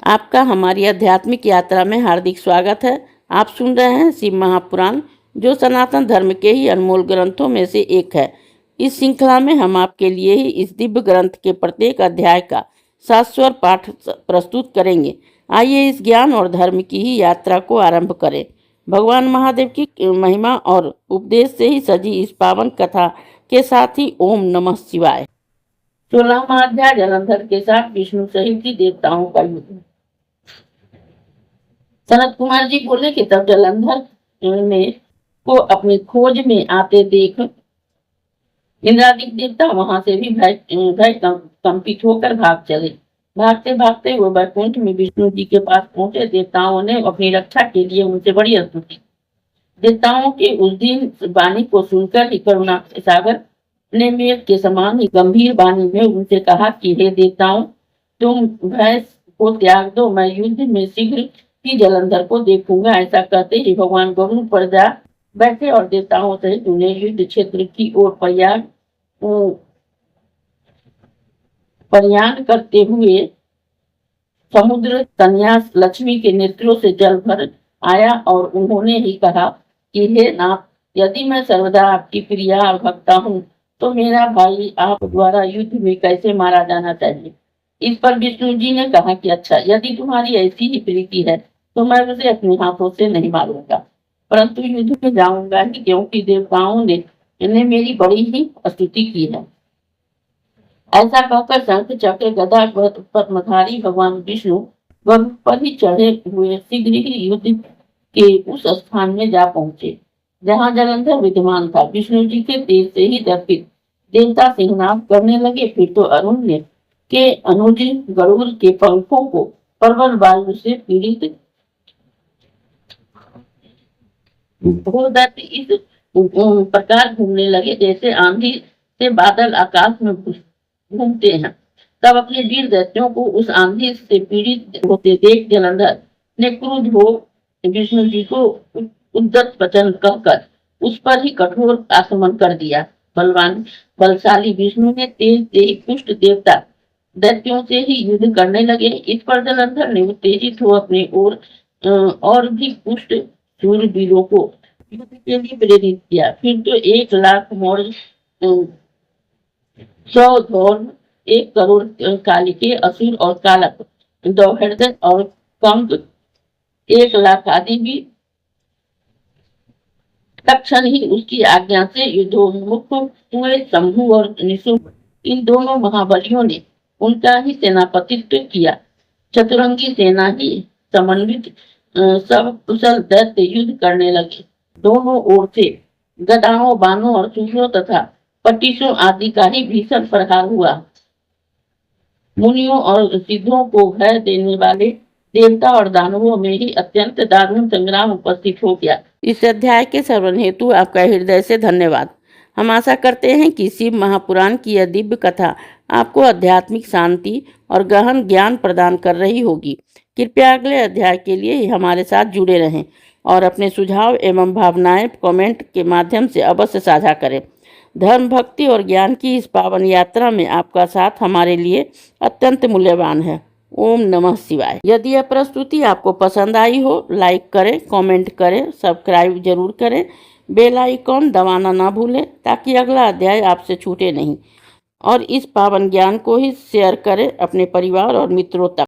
आपका हमारी आध्यात्मिक यात्रा में हार्दिक स्वागत है। आप सुन रहे हैं शिव महापुराण, जो सनातन धर्म के ही अनमोल ग्रंथों में से एक है। इस श्रृंखला में हम आपके लिए ही इस दिव्य ग्रंथ के प्रत्येक अध्याय का शाश्वत पाठ प्रस्तुत करेंगे। आइए इस ज्ञान और धर्म की ही यात्रा को आरंभ करें। भगवान महादेव की महिमा और उपदेश से ही सजी इस पावन कथा के साथ ही ओम नमः शिवाय। 16वां अध्याय जलंधर के साथ विष्णु सहित ही देवताओं का युद्ध। सनत कुमार जी बोले कि तब जलंधर में को अपनी खोज में आते देख इंद्रादि देवता वहां से भी भय कंपित होकर भाग चले। भागते भागते वो वैकुंठ में विष्णु जी के पास पहुंचे। देवताओं ने अपनी रक्षा के लिए उनसे बड़ी स्तुति। देवताओं के उस दिन वाणी को सुनकर ही करुणा सागर ने मेघ के समान ही गंभीर वाणी में उनसे कहा कि हे देवताओं, तुम भय को त्याग दो, मैं युद्ध में शीघ्र ही जलंधर को देखूंगा। ऐसा कहते ही भगवान गरुड़ पर जा बैठे और देवताओं सहित उन्हें युद्ध क्षेत्र की ओर प्रयाण करते हुए समुद्र संन्यास लक्ष्मी के नेत्रों से जल भर आया और उन्होंने ही कहा कि हे नाथ, यदि मैं सर्वदा आपकी प्रिया और भक्ता हूँ तो मेरा भाई आप द्वारा युद्ध में कैसे मारा जाना चाहिए। इस पर विष्णु जी ने कहा कि अच्छा, यदि तुम्हारी ऐसी ही प्रीति है तो मैं उसे अपने हाथों से नहीं मारूंगा, परंतु युद्ध में जाऊंगा ही, क्योंकि देवताओं ने इन्हें मेरी बड़ी ही स्तुति की है। ऐसा कहकर शंख चक्र गदा पद्मधारी भगवान विष्णु गरुड़ पर ही चढ़े हुए शीघ्र ही युद्ध के उस स्थान में जा पहुंचे जहां जलंधर विद्यमान था। विष्णु जी के तेज से ही दर्पित देवता सिंहनाद करने लगे। फिर तो अरुण ने के अनुज गरुड़ के पंखों को प्रबल वायु से पीड़ित इस प्रकार घूमने लगे जैसे आंधी से बादल आकाश में घूमते हैं। तब अपने वीर दैत्यों को उस आंधी से पीड़ित होते देख जलंधर ने क्रुद्ध हो विष्णु जी को उद्दत वचन कहकर उस पर ही कठोर आक्रमण कर दिया। बलशाली विष्णु ने तेज पुष्ट देवता दैत्यों से ही युद्ध करने लगे। इस पर जलंधर ने उत्तेजित हो अपने ओर और भी पुष्ट शूरवीरों को युद्ध के लिए प्रेरित किया। फिर तो 1 लाख मौर्य, 100 धौर्म, 1 करोड़ कालिके, असुर और कालक, दौहृदय और कंप 1 लाख आदि भी तत्क्षण ही उसकी आज्ञा से युद्धोन्मुख हुए। शंभु और निशुंभ, इन दोनों महाबलियों ने उनका ही सेनापतित्व किया। चतुरंगी सेना ही समन्वित सब कुशल दैत्य युद्ध करने लगे। दोनों ओर से गदाओं, बाणों और सूत्रों तथा पट्टिशों आदि का ही भीषण प्रहार हुआ। मुनियों और सिद्धों को भय देने वाले देवता और दानवों में ही अत्यंत दारुण संग्राम उपस्थित हो गया। इस अध्याय के श्रवण हेतु आपका हृदय से धन्यवाद। हम आशा करते हैं कि शिव महापुराण की यह दिव्य कथा आपको आध्यात्मिक शांति और गहन ज्ञान प्रदान कर रही होगी। कृपया अगले अध्याय के लिए हमारे साथ जुड़े रहें और अपने सुझाव एवं भावनाएं कमेंट के माध्यम से अवश्य साझा करें। धर्म, भक्ति और ज्ञान की इस पावन यात्रा में आपका साथ हमारे लिए अत्यंत मूल्यवान है। ओम नमः शिवाय। यदि यह प्रस्तुति आपको पसंद आई हो, लाइक करें, कमेंट करें, सब्सक्राइब जरूर करें, बेल आइकॉन दबाना ना भूलें ताकि अगला अध्याय आपसे छूटे नहीं। और इस पावन ज्ञान को ही शेयर करें अपने परिवार और मित्रों तक।